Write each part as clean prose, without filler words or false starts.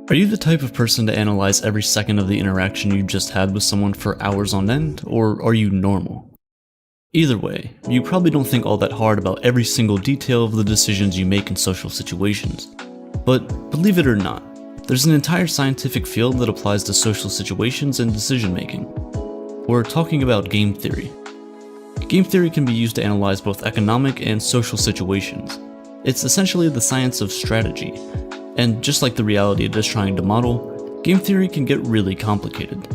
Are you the type of person to analyze every second of the interaction you just had with someone for hours on end, or are you normal? Either way, you probably don't think all that hard about every single detail of the decisions you make in social situations. But believe it or not, there's an entire scientific field that applies to social situations and decision making. We're talking about game theory. Game theory can be used to analyze both economic and social situations. It's essentially the science of strategy, and just like the reality it is trying to model, game theory can get really complicated.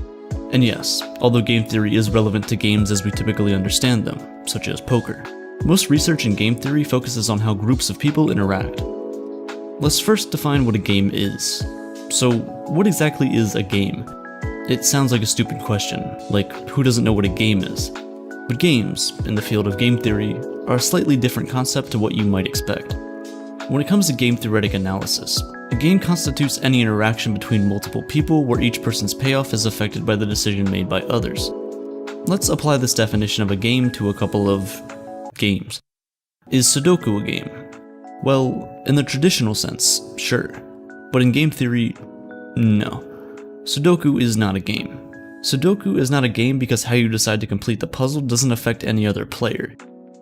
And yes, although game theory is relevant to games as we typically understand them, such as poker, most research in game theory focuses on how groups of people interact. Let's first define what a game is. So, what exactly is a game? It sounds like a stupid question, like who doesn't know what a game is? But games, in the field of game theory, are a slightly different concept to what you might expect. When it comes to game theoretic analysis, a game constitutes any interaction between multiple people where each person's payoff is affected by the decision made by others. Let's apply this definition of a game to a couple of games. Is Sudoku a game? Well, in the traditional sense, sure. But in game theory, no. Sudoku is not a game. Sudoku is not a game because how you decide to complete the puzzle doesn't affect any other player.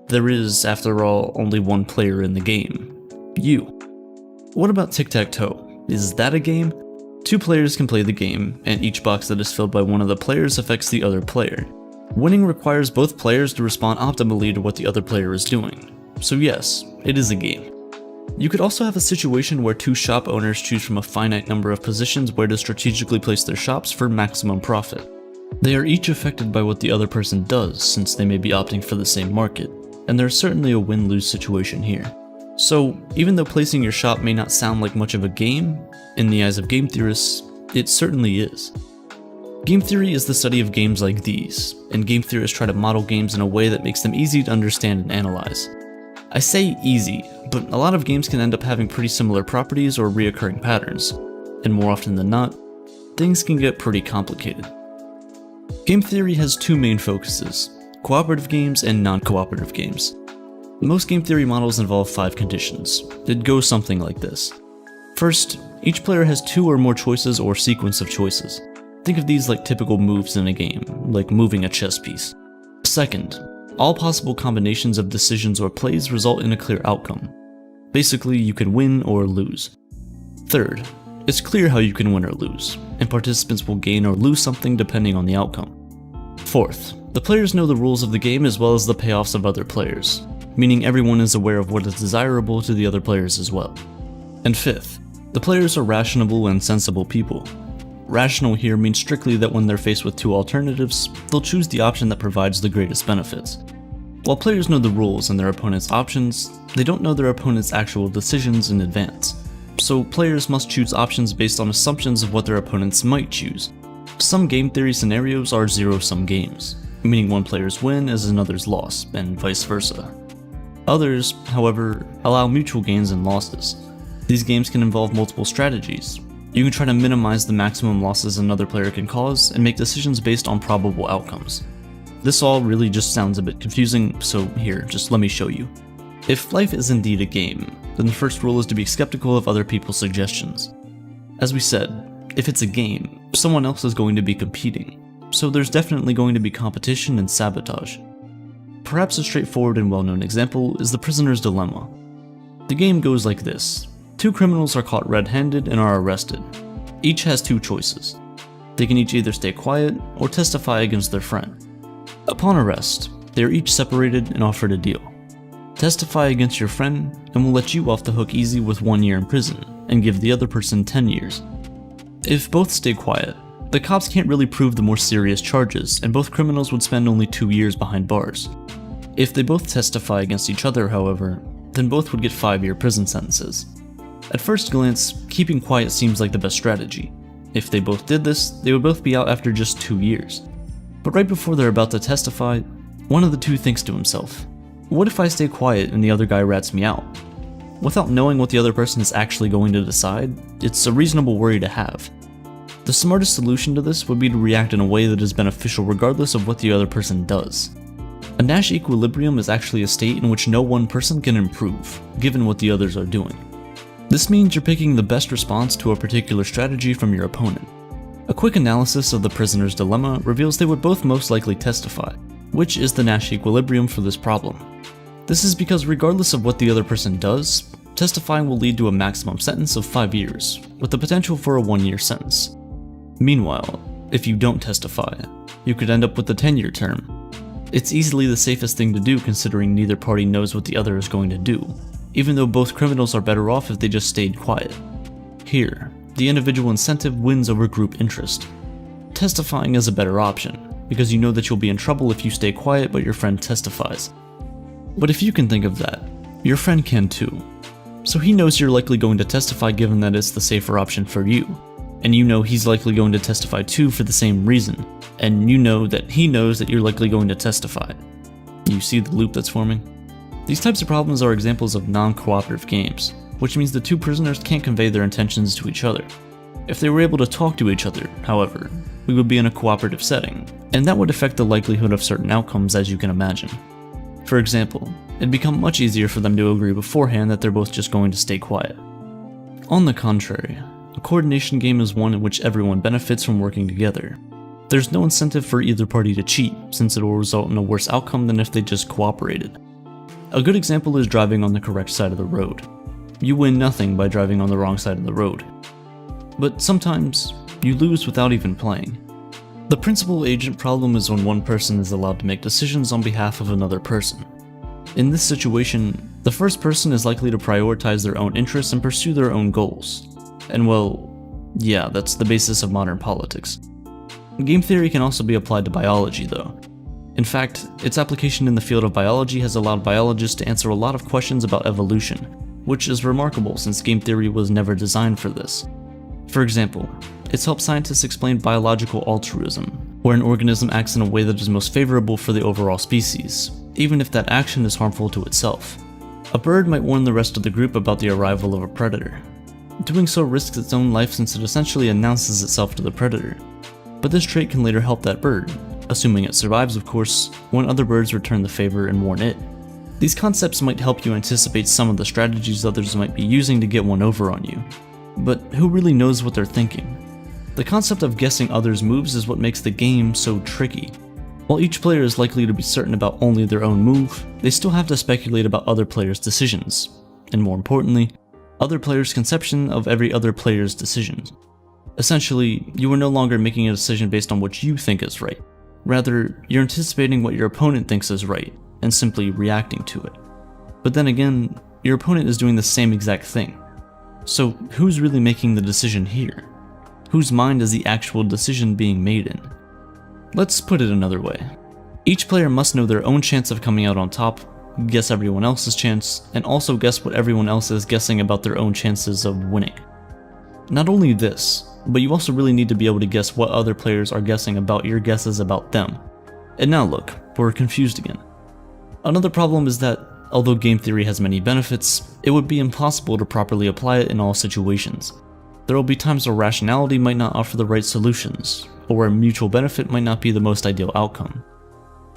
There is, after all, only one player in the game. You. What about tic-tac-toe? Is that a game? Two players can play the game, and each box that is filled by one of the players affects the other player. Winning requires both players to respond optimally to what the other player is doing. So yes, it is a game. You could also have a situation where two shop owners choose from a finite number of positions where to strategically place their shops for maximum profit. They are each affected by what the other person does, since they may be opting for the same market, and there's certainly a win-lose situation here. So, even though placing your shop may not sound like much of a game, in the eyes of game theorists, it certainly is. Game theory is the study of games like these, and game theorists try to model games in a way that makes them easy to understand and analyze. I say easy, but a lot of games can end up having pretty similar properties or reoccurring patterns, and more often than not, things can get pretty complicated. Game theory has two main focuses: cooperative games and non-cooperative games. Most game theory models involve 5 conditions. It goes something like this. First, each player has 2 or more choices or sequence of choices. Think of these like typical moves in a game, like moving a chess piece. Second, all possible combinations of decisions or plays result in a clear outcome. Basically, you can win or lose. Third, it's clear how you can win or lose, and participants will gain or lose something depending on the outcome. Fourth, the players know the rules of the game as well as the payoffs of other players, meaning everyone is aware of what is desirable to the other players as well. And fifth, the players are rational and sensible people. Rational here means strictly that when they're faced with 2 alternatives, they'll choose the option that provides the greatest benefits. While players know the rules and their opponent's options, they don't know their opponent's actual decisions in advance. So players must choose options based on assumptions of what their opponents might choose. Some game theory scenarios are zero-sum games, meaning one player's win is another's loss, and vice versa. Others, however, allow mutual gains and losses. These games can involve multiple strategies. You can try to minimize the maximum losses another player can cause and make decisions based on probable outcomes. This all really just sounds a bit confusing, so here, just let me show you. If life is indeed a game, then the first rule is to be skeptical of other people's suggestions. As we said, if it's a game, someone else is going to be competing, so there's definitely going to be competition and sabotage. Perhaps a straightforward and well-known example is the prisoner's dilemma. The game goes like this. 2 criminals are caught red-handed and are arrested. Each has 2 choices. They can each either stay quiet or testify against their friend. Upon arrest, they are each separated and offered a deal. Testify against your friend and we'll let you off the hook easy with 1 year in prison and give the other person 10 years. If both stay quiet, the cops can't really prove the more serious charges and both criminals would spend only 2 years behind bars. If they both testify against each other, however, then both would get 5-year prison sentences. At first glance, keeping quiet seems like the best strategy. If they both did this, they would both be out after just 2 years. But right before they're about to testify, one of the two thinks to himself, what if I stay quiet and the other guy rats me out? Without knowing what the other person is actually going to decide, it's a reasonable worry to have. The smartest solution to this would be to react in a way that is beneficial regardless of what the other person does. A Nash equilibrium is actually a state in which no one person can improve, given what the others are doing. This means you're picking the best response to a particular strategy from your opponent. A quick analysis of the prisoner's dilemma reveals they would both most likely testify, which is the Nash equilibrium for this problem. This is because regardless of what the other person does, testifying will lead to a maximum sentence of 5 years, with the potential for a 1-year sentence. Meanwhile, if you don't testify, you could end up with a 10-year term. It's easily the safest thing to do considering neither party knows what the other is going to do, even though both criminals are better off if they just stayed quiet. Here, the individual incentive wins over group interest. Testifying is a better option, because you know that you'll be in trouble if you stay quiet but your friend testifies. But if you can think of that, your friend can too. So he knows you're likely going to testify given that it's the safer option for you, and you know he's likely going to testify too for the same reason, and you know that he knows that you're likely going to testify. You see the loop that's forming? These types of problems are examples of non-cooperative games, which means the two prisoners can't convey their intentions to each other. If they were able to talk to each other, however, we would be in a cooperative setting, and that would affect the likelihood of certain outcomes as you can imagine. For example, it'd become much easier for them to agree beforehand that they're both just going to stay quiet. On the contrary, a coordination game is one in which everyone benefits from working together. There's no incentive for either party to cheat, since it will result in a worse outcome than if they just cooperated. A good example is driving on the correct side of the road. You win nothing by driving on the wrong side of the road. But sometimes, you lose without even playing. The principal agent problem is when one person is allowed to make decisions on behalf of another person. In this situation, the first person is likely to prioritize their own interests and pursue their own goals. And well, yeah, that's the basis of modern politics. Game theory can also be applied to biology though. In fact, its application in the field of biology has allowed biologists to answer a lot of questions about evolution, which is remarkable since game theory was never designed for this. For example, it's helped scientists explain biological altruism, where an organism acts in a way that is most favorable for the overall species, even if that action is harmful to itself. A bird might warn the rest of the group about the arrival of a predator. Doing so risks its own life since it essentially announces itself to the predator. But this trait can later help that bird, assuming it survives of course, when other birds return the favor and warn it. These concepts might help you anticipate some of the strategies others might be using to get one over on you. But who really knows what they're thinking? The concept of guessing others' moves is what makes the game so tricky. While each player is likely to be certain about only their own move, they still have to speculate about other players' decisions, and more importantly, other players' conception of every other player's decisions. Essentially, you are no longer making a decision based on what you think is right. Rather, you're anticipating what your opponent thinks is right, and simply reacting to it. But then again, your opponent is doing the same exact thing. So who's really making the decision here? Whose mind is the actual decision being made in? Let's put it another way. Each player must know their own chance of coming out on top, guess everyone else's chance, and also guess what everyone else is guessing about their own chances of winning. Not only this, but you also really need to be able to guess what other players are guessing about your guesses about them. And now look, we're confused again. Another problem is that, although game theory has many benefits, it would be impossible to properly apply it in all situations. There will be times where rationality might not offer the right solutions, or where mutual benefit might not be the most ideal outcome.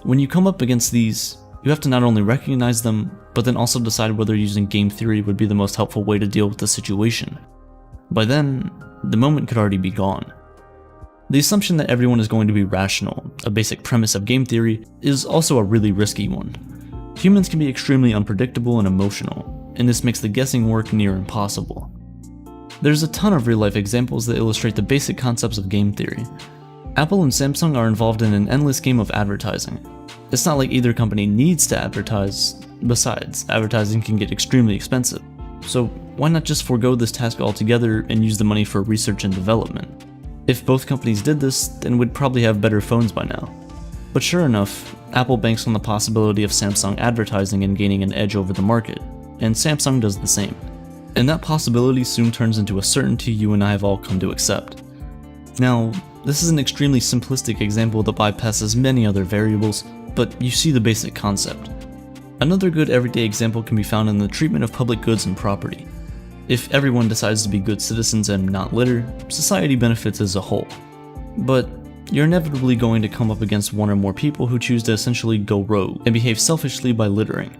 When you come up against these, you have to not only recognize them, but then also decide whether using game theory would be the most helpful way to deal with the situation. By then, the moment could already be gone. The assumption that everyone is going to be rational, a basic premise of game theory, is also a really risky one. Humans can be extremely unpredictable and emotional, and this makes the guessing work near impossible. There's a ton of real-life examples that illustrate the basic concepts of game theory. Apple and Samsung are involved in an endless game of advertising. It's not like either company needs to advertise. Besides, advertising can get extremely expensive. So why not just forego this task altogether and use the money for research and development? If both companies did this, then we'd probably have better phones by now. But sure enough, Apple banks on the possibility of Samsung advertising and gaining an edge over the market, and Samsung does the same. And that possibility soon turns into a certainty you and I have all come to accept. Now, this is an extremely simplistic example that bypasses many other variables, but you see the basic concept. Another good everyday example can be found in the treatment of public goods and property. If everyone decides to be good citizens and not litter, society benefits as a whole. But you're inevitably going to come up against one or more people who choose to essentially go rogue and behave selfishly by littering.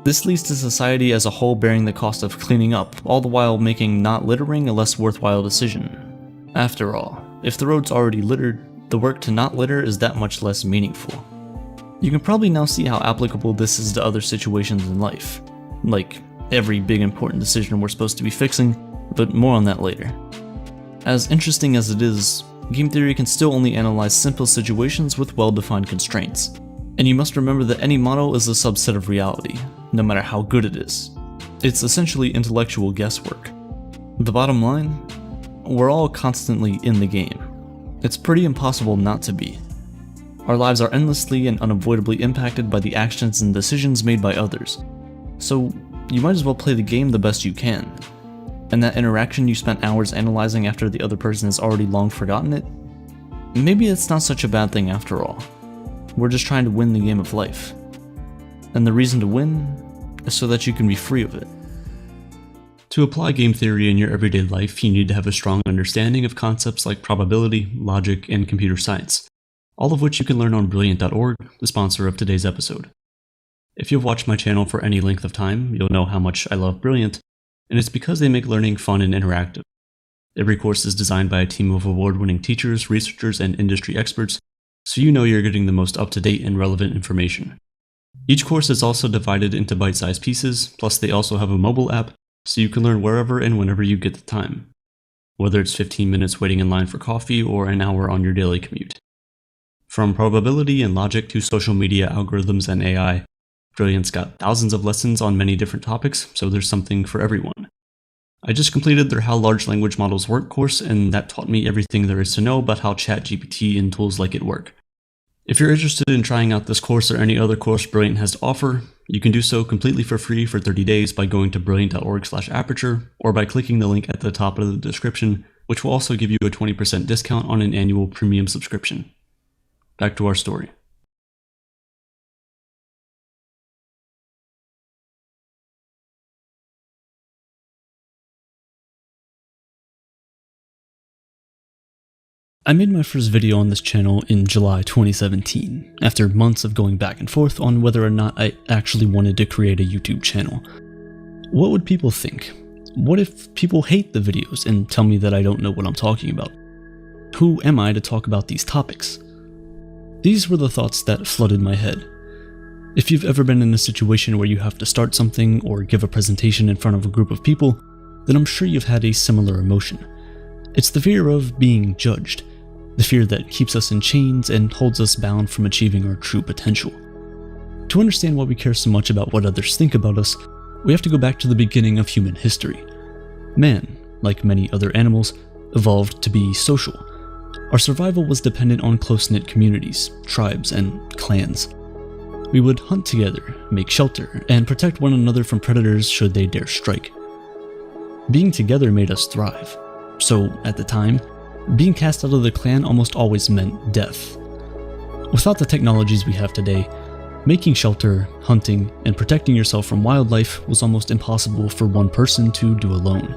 This leads to society as a whole bearing the cost of cleaning up, all the while making not littering a less worthwhile decision. After all, if the road's already littered, the work to not litter is that much less meaningful. You can probably now see how applicable this is to other situations in life, like every big important decision we're supposed to be fixing, but more on that later. As interesting as it is, game theory can still only analyze simple situations with well-defined constraints, and you must remember that any model is a subset of reality, no matter how good it is. It's essentially intellectual guesswork. The bottom line? We're all constantly in the game. It's pretty impossible not to be. Our lives are endlessly and unavoidably impacted by the actions and decisions made by others, so you might as well play the game the best you can. And that interaction you spent hours analyzing after the other person has already long forgotten it? Maybe it's not such a bad thing after all. We're just trying to win the game of life. And the reason to win is so that you can be free of it. To apply game theory in your everyday life, you need to have a strong understanding of concepts like probability, logic, and computer science, all of which you can learn on Brilliant.org, the sponsor of today's episode. If you've watched my channel for any length of time, you'll know how much I love Brilliant, and it's because they make learning fun and interactive. Every course is designed by a team of award-winning teachers, researchers, and industry experts, so you know you're getting the most up-to-date and relevant information. Each course is also divided into bite-sized pieces, plus they also have a mobile app, so you can learn wherever and whenever you get the time, whether it's 15 minutes waiting in line for coffee or an hour on your daily commute. From probability and logic to social media algorithms and AI, Brilliant's got thousands of lessons on many different topics, so there's something for everyone. I just completed their How Large Language Models Work course, and that taught me everything there is to know about how ChatGPT and tools like it work. If you're interested in trying out this course or any other course Brilliant has to offer, you can do so completely for free for 30 days by going to brilliant.org/aperture or by clicking the link at the top of the description, which will also give you a 20% discount on an annual premium subscription. Back to our story. I made my first video on this channel in July 2017, after months of going back and forth on whether or not I actually wanted to create a YouTube channel. What would people think? What if people hate the videos and tell me that I don't know what I'm talking about? Who am I to talk about these topics? These were the thoughts that flooded my head. If you've ever been in a situation where you have to start something or give a presentation in front of a group of people, then I'm sure you've had a similar emotion. It's the fear of being judged. The fear that keeps us in chains and holds us bound from achieving our true potential. To understand why we care so much about what others think about us, we have to go back to the beginning of human history. Man, like many other animals, evolved to be social. Our survival was dependent on close-knit communities, tribes, and clans. We would hunt together, make shelter, and protect one another from predators should they dare strike. Being together made us thrive. So, at the time, being cast out of the clan almost always meant death. Without the technologies we have today, making shelter, hunting, and protecting yourself from wildlife was almost impossible for one person to do alone.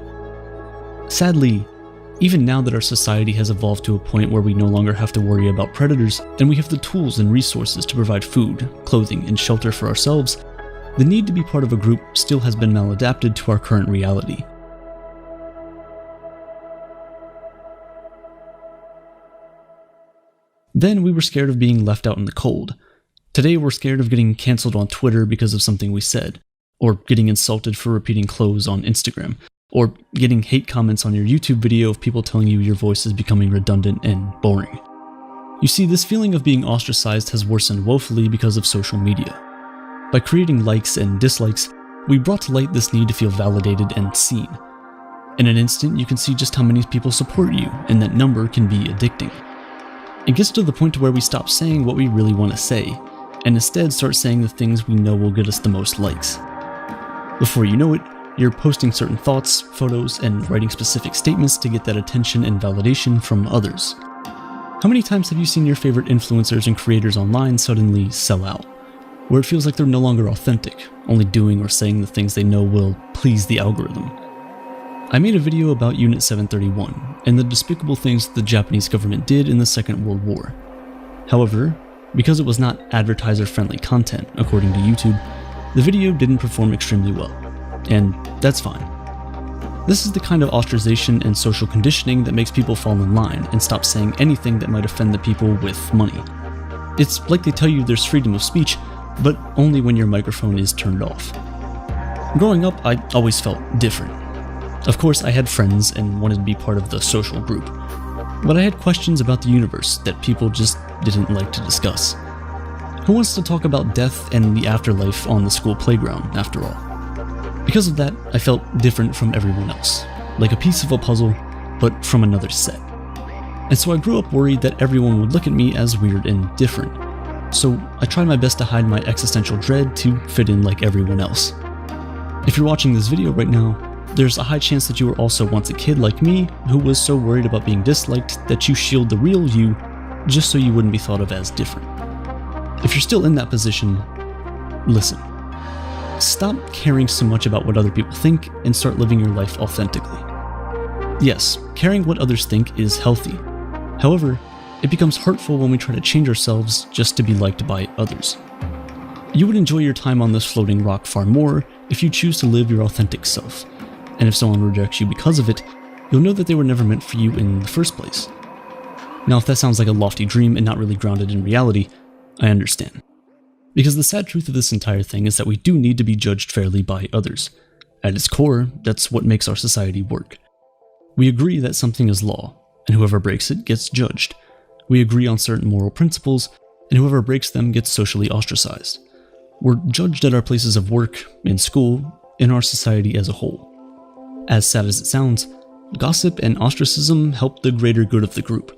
Sadly, even now that our society has evolved to a point where we no longer have to worry about predators, and we have the tools and resources to provide food, clothing, and shelter for ourselves, the need to be part of a group still has been maladapted to our current reality. Then we were scared of being left out in the cold. Today we're scared of getting cancelled on Twitter because of something we said, or getting insulted for repeating clothes on Instagram, or getting hate comments on your YouTube video of people telling you your voice is becoming redundant and boring. You see, this feeling of being ostracized has worsened woefully because of social media. By creating likes and dislikes, we brought to light this need to feel validated and seen. In an instant, you can see just how many people support you, and that number can be addicting. It gets to the point to where we stop saying what we really want to say, and instead start saying the things we know will get us the most likes. Before you know it, you're posting certain thoughts, photos, and writing specific statements to get that attention and validation from others. How many times have you seen your favorite influencers and creators online suddenly sell out, where it feels like they're no longer authentic, only doing or saying the things they know will please the algorithm? I made a video about Unit 731 and the despicable things the Japanese government did in the Second World War. However, because it was not advertiser-friendly content, according to YouTube, The video didn't perform extremely well, and that's fine. This is the kind of ostracization and social conditioning that makes people fall in line and stop saying anything that might offend the people with money. It's like they tell you there's freedom of speech, but only when your microphone is turned off. Growing up, I always felt different. Of course, I had friends and wanted to be part of the social group, but I had questions about the universe that people just didn't like to discuss. Who wants to talk about death and the afterlife on the school playground, after all? Because of that, I felt different from everyone else, like a piece of a puzzle, but from another set. And so I grew up worried that everyone would look at me as weird and different. So I tried my best to hide my existential dread to fit in like everyone else. If you're watching this video right now, there's a high chance that you were also once a kid like me who was so worried about being disliked that you shield the real you just so you wouldn't be thought of as different. If you're still in that position, listen. Stop caring so much about what other people think and start living your life authentically. Yes, caring what others think is healthy. However, it becomes hurtful when we try to change ourselves just to be liked by others. You would enjoy your time on this floating rock far more if you choose to live your authentic self. And if someone rejects you because of it, you'll know that they were never meant for you in the first place. Now, if that sounds like a lofty dream and not really grounded in reality, I understand. Because the sad truth of this entire thing is that we do need to be judged fairly by others. At its core, that's what makes our society work. We agree that something is law, and whoever breaks it gets judged. We agree on certain moral principles, and whoever breaks them gets socially ostracized. We're judged at our places of work, in school, in our society as a whole. As sad as it sounds, gossip and ostracism help the greater good of the group.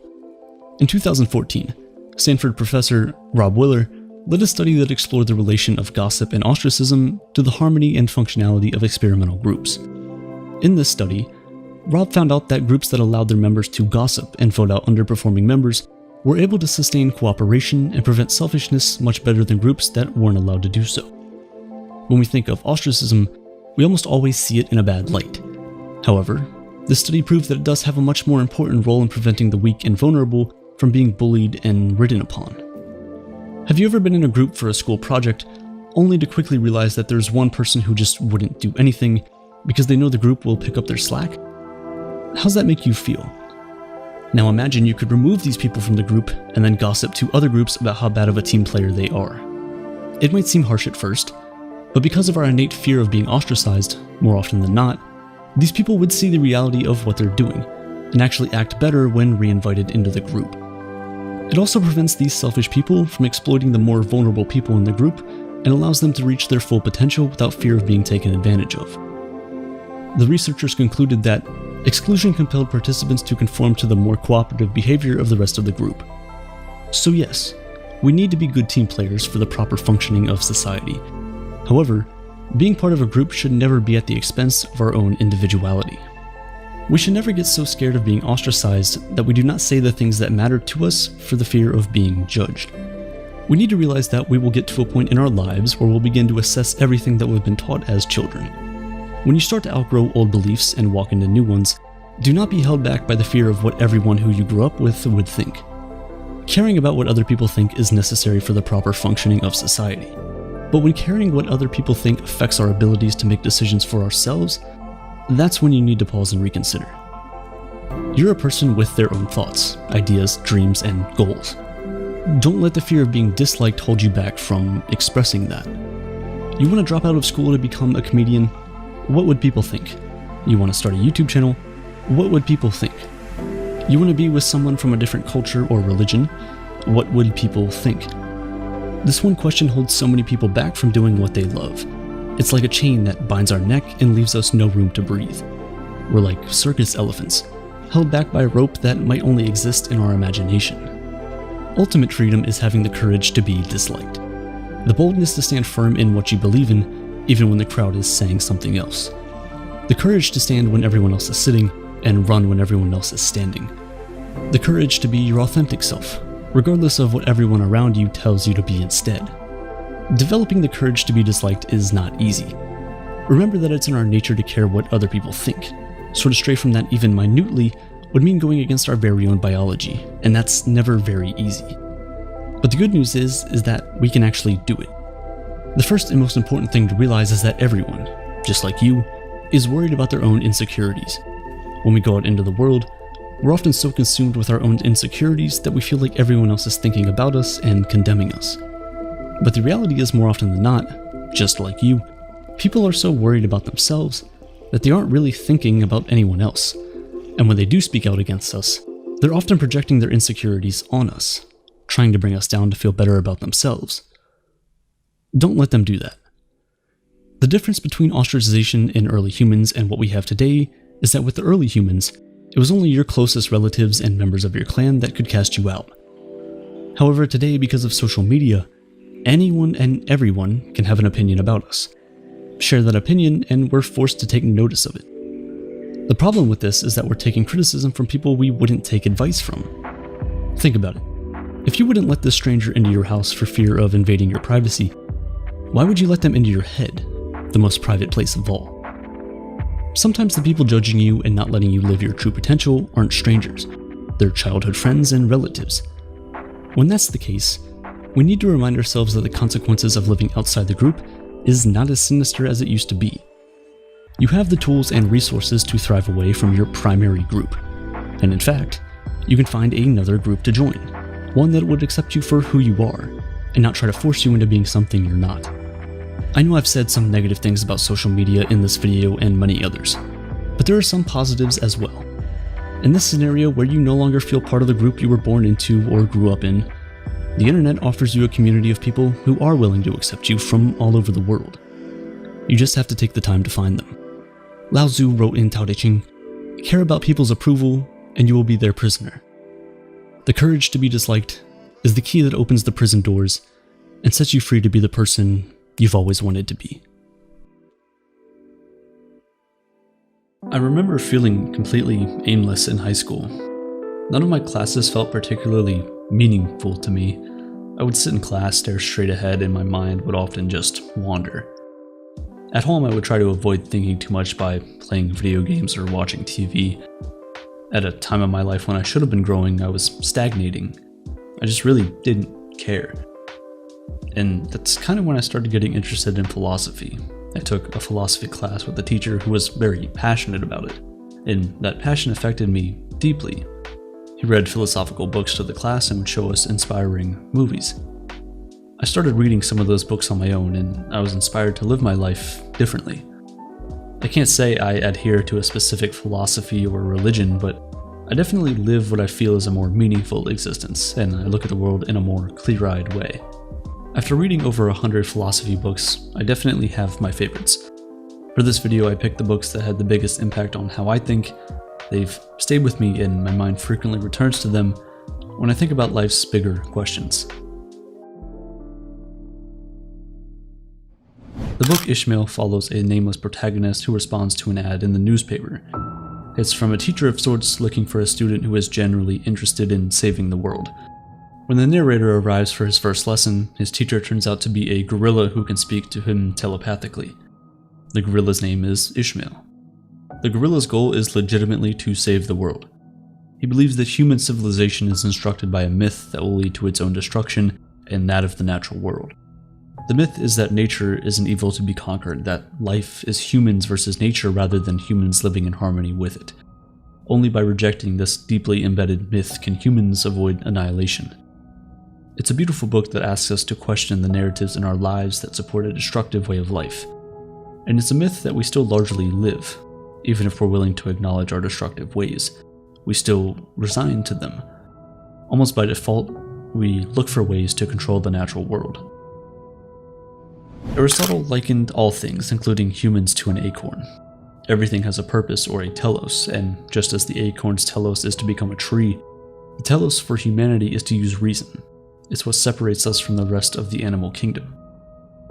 In 2014, Stanford professor Rob Willer led a study that explored the relation of gossip and ostracism to the harmony and functionality of experimental groups. In this study, Rob found out that groups that allowed their members to gossip and vote out underperforming members were able to sustain cooperation and prevent selfishness much better than groups that weren't allowed to do so. When we think of ostracism, we almost always see it in a bad light. However, this study proved that it does have a much more important role in preventing the weak and vulnerable from being bullied and ridden upon. Have you ever been in a group for a school project, only to quickly realize that there's one person who just wouldn't do anything because they know the group will pick up their slack? How's that make you feel? Now imagine you could remove these people from the group and then gossip to other groups about how bad of a team player they are. It might seem harsh at first, but because of our innate fear of being ostracized, more often than not, these people would see the reality of what they're doing and actually act better when reinvited into the group. It also prevents these selfish people from exploiting the more vulnerable people in the group and allows them to reach their full potential without fear of being taken advantage of. The researchers concluded that exclusion compelled participants to conform to the more cooperative behavior of the rest of the group. So yes, we need to be good team players for the proper functioning of society. However, being part of a group should never be at the expense of our own individuality. We should never get so scared of being ostracized that we do not say the things that matter to us for the fear of being judged. We need to realize that we will get to a point in our lives where we'll begin to assess everything that we've been taught as children. When you start to outgrow old beliefs and walk into new ones, do not be held back by the fear of what everyone who you grew up with would think. Caring about what other people think is necessary for the proper functioning of society. But when caring what other people think affects our abilities to make decisions for ourselves, that's when you need to pause and reconsider. You're a person with their own thoughts, ideas, dreams, and goals. Don't let the fear of being disliked hold you back from expressing that. You want to drop out of school to become a comedian? What would people think? You want to start a YouTube channel? What would people think? You want to be with someone from a different culture or religion? What would people think? This one question holds so many people back from doing what they love. It's like a chain that binds our neck and leaves us no room to breathe. We're like circus elephants, held back by a rope that might only exist in our imagination. Ultimate freedom is having the courage to be disliked. The boldness to stand firm in what you believe in, even when the crowd is saying something else. The courage to stand when everyone else is sitting, and run when everyone else is standing. The courage to be your authentic self, regardless of what everyone around you tells you to be instead. Developing the courage to be disliked is not easy. Remember that it's in our nature to care what other people think, so to stray from that even minutely would mean going against our very own biology, and that's never very easy. But the good news is that we can actually do it. The first and most important thing to realize is that everyone, just like you, is worried about their own insecurities. When we go out into the world, we're often so consumed with our own insecurities that we feel like everyone else is thinking about us and condemning us. But the reality is, more often than not, just like you, people are so worried about themselves that they aren't really thinking about anyone else. And when they do speak out against us, they're often projecting their insecurities on us, trying to bring us down to feel better about themselves. Don't let them do that. The difference between ostracization in early humans and what we have today is that with the early humans, it was only your closest relatives and members of your clan that could cast you out. However, today, because of social media, anyone and everyone can have an opinion about us, share that opinion, and we're forced to take notice of it. The problem with this is that we're taking criticism from people we wouldn't take advice from. Think about it. If you wouldn't let this stranger into your house for fear of invading your privacy, why would you let them into your head, the most private place of all? Sometimes the people judging you and not letting you live your true potential aren't strangers. They're childhood friends and relatives. When that's the case, we need to remind ourselves that the consequences of living outside the group is not as sinister as it used to be. You have the tools and resources to thrive away from your primary group. And in fact, you can find another group to join, one that would accept you for who you are, and not try to force you into being something you're not. I know I've said some negative things about social media in this video and many others, but there are some positives as well. In this scenario where you no longer feel part of the group you were born into or grew up in, the internet offers you a community of people who are willing to accept you from all over the world. You just have to take the time to find them. Lao Tzu wrote in Tao Te Ching, "Care about people's approval, and you will be their prisoner." The courage to be disliked is the key that opens the prison doors and sets you free to be the person you've always wanted to be. I remember feeling completely aimless in high school. None of my classes felt particularly meaningful to me. I would sit in class, stare straight ahead, and my mind would often just wander. At home, I would try to avoid thinking too much by playing video games or watching TV. At a time of my life when I should have been growing, I was stagnating. I just really didn't care. And that's kind of when I started getting interested in philosophy. I took a philosophy class with a teacher who was very passionate about it, and that passion affected me deeply. He read philosophical books to the class and would show us inspiring movies. I started reading some of those books on my own, and I was inspired to live my life differently. I can't say I adhere to a specific philosophy or religion, but I definitely live what I feel is a more meaningful existence, and I look at the world in a more clear-eyed way. After reading over 100 philosophy books, I definitely have my favorites. For this video, I picked the books that had the biggest impact on how I think. They've stayed with me, and my mind frequently returns to them when I think about life's bigger questions. The book Ishmael follows a nameless protagonist who responds to an ad in the newspaper. It's from a teacher of sorts looking for a student who is generally interested in saving the world. When the narrator arrives for his first lesson, his teacher turns out to be a gorilla who can speak to him telepathically. The gorilla's name is Ishmael. The gorilla's goal is legitimately to save the world. He believes that human civilization is instructed by a myth that will lead to its own destruction and that of the natural world. The myth is that nature is an evil to be conquered, that life is humans versus nature rather than humans living in harmony with it. Only by rejecting this deeply embedded myth can humans avoid annihilation. It's a beautiful book that asks us to question the narratives in our lives that support a destructive way of life. And it's a myth that we still largely live, even if we're willing to acknowledge our destructive ways. We still resign to them. Almost by default, we look for ways to control the natural world. Aristotle likened all things, including humans, to an acorn. Everything has a purpose or a telos, and just as the acorn's telos is to become a tree, the telos for humanity is to use reason. It's what separates us from the rest of the animal kingdom.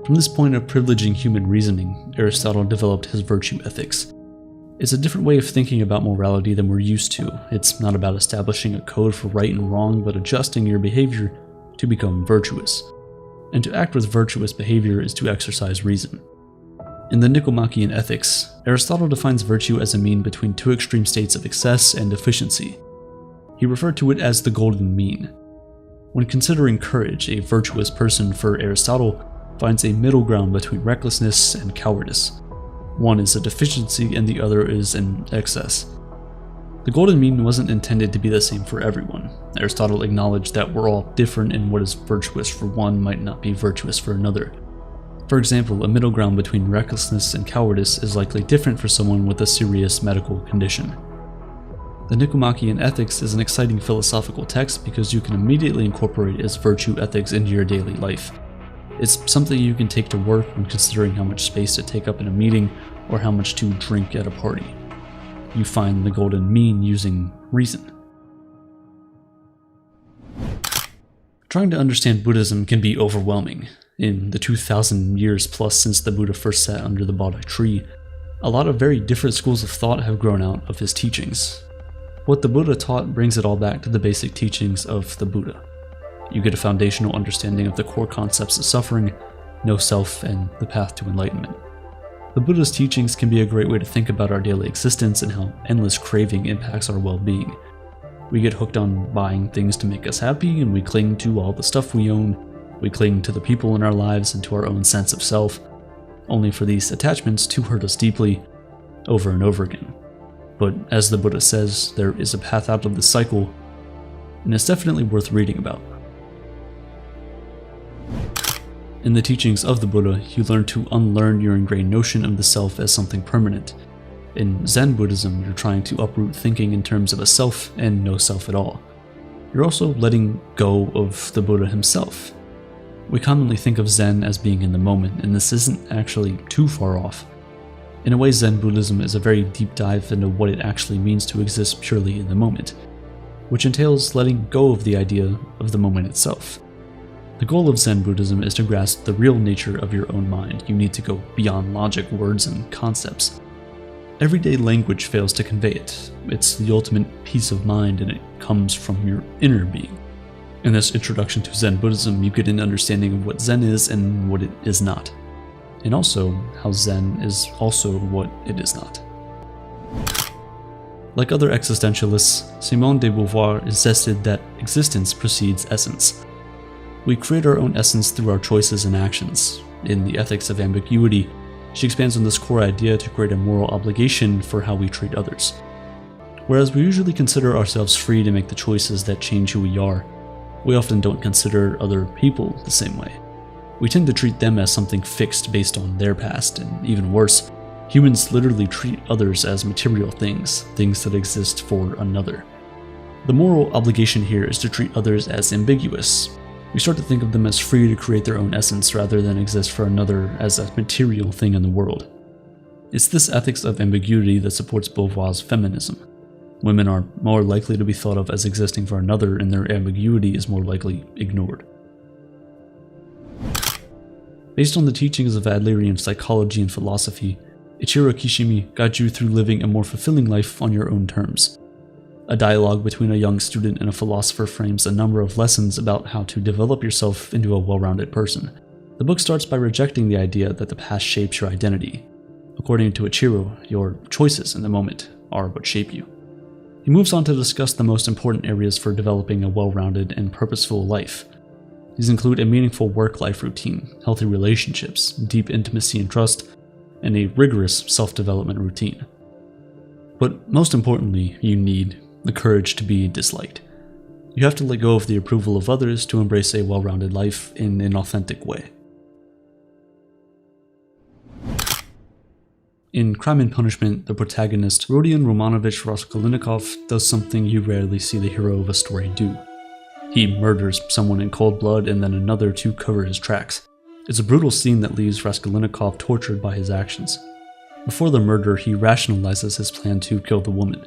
From this point of privileging human reasoning, Aristotle developed his virtue ethics. It's a different way of thinking about morality than we're used to. It's not about establishing a code for right and wrong, but adjusting your behavior to become virtuous. And to act with virtuous behavior is to exercise reason. In the Nicomachean Ethics, Aristotle defines virtue as a mean between two extreme states of excess and efficiency. He referred to it as the golden mean. When considering courage, a virtuous person for Aristotle finds a middle ground between recklessness and cowardice. One is a deficiency and the other is an excess. The golden mean wasn't intended to be the same for everyone. Aristotle acknowledged that we're all different and what is virtuous for one might not be virtuous for another. For example, a middle ground between recklessness and cowardice is likely different for someone with a serious medical condition. The Nicomachean Ethics is an exciting philosophical text because you can immediately incorporate its virtue ethics into your daily life. It's something you can take to work when considering how much space to take up in a meeting or how much to drink at a party. You find the golden mean using reason. Trying to understand Buddhism can be overwhelming. In the 2,000 years plus since the Buddha first sat under the Bodhi tree, a lot of very different schools of thought have grown out of his teachings. What the Buddha taught brings it all back to the basic teachings of the Buddha. You get a foundational understanding of the core concepts of suffering, no self, and the path to enlightenment. The Buddha's teachings can be a great way to think about our daily existence and how endless craving impacts our well-being. We get hooked on buying things to make us happy, and we cling to all the stuff we own. We cling to the people in our lives and to our own sense of self, only for these attachments to hurt us deeply, over and over again. But as the Buddha says, there is a path out of this cycle, and it's definitely worth reading about. In the teachings of the Buddha, you learn to unlearn your ingrained notion of the self as something permanent. In Zen Buddhism, you're trying to uproot thinking in terms of a self and no self at all. You're also letting go of the Buddha himself. We commonly think of Zen as being in the moment, and this isn't actually too far off. In a way, Zen Buddhism is a very deep dive into what it actually means to exist purely in the moment, which entails letting go of the idea of the moment itself. The goal of Zen Buddhism is to grasp the real nature of your own mind. You need to go beyond logic, words, and concepts. Everyday language fails to convey it. It's the ultimate peace of mind, and it comes from your inner being. In this introduction to Zen Buddhism, you get an understanding of what Zen is and what it is not, and also how Zen is also what it is not. Like other existentialists, Simone de Beauvoir insisted that existence precedes essence. We create our own essence through our choices and actions. In The Ethics of Ambiguity, she expands on this core idea to create a moral obligation for how we treat others. Whereas we usually consider ourselves free to make the choices that change who we are, we often don't consider other people the same way. We tend to treat them as something fixed based on their past, and even worse, humans literally treat others as material things, things that exist for another. The moral obligation here is to treat others as ambiguous. We start to think of them as free to create their own essence rather than exist for another as a material thing in the world. It's this ethics of ambiguity that supports Beauvoir's feminism. Women are more likely to be thought of as existing for another, and their ambiguity is more likely ignored. Based on the teachings of Adlerian psychology and philosophy, Ichiro Kishimi guides you through living a more fulfilling life on your own terms. A dialogue between a young student and a philosopher frames a number of lessons about how to develop yourself into a well-rounded person. The book starts by rejecting the idea that the past shapes your identity. According to Ichiro, your choices in the moment are what shape you. He moves on to discuss the most important areas for developing a well-rounded and purposeful life. These include a meaningful work-life routine, healthy relationships, deep intimacy and trust, and a rigorous self-development routine. But most importantly, you need the courage to be disliked. You have to let go of the approval of others to embrace a well-rounded life in an authentic way. In Crime and Punishment, the protagonist, Rodion Romanovich Raskolnikov, does something you rarely see the hero of a story do. He murders someone in cold blood and then another to cover his tracks. It's a brutal scene that leaves Raskolnikov tortured by his actions. Before the murder, he rationalizes his plan to kill the woman.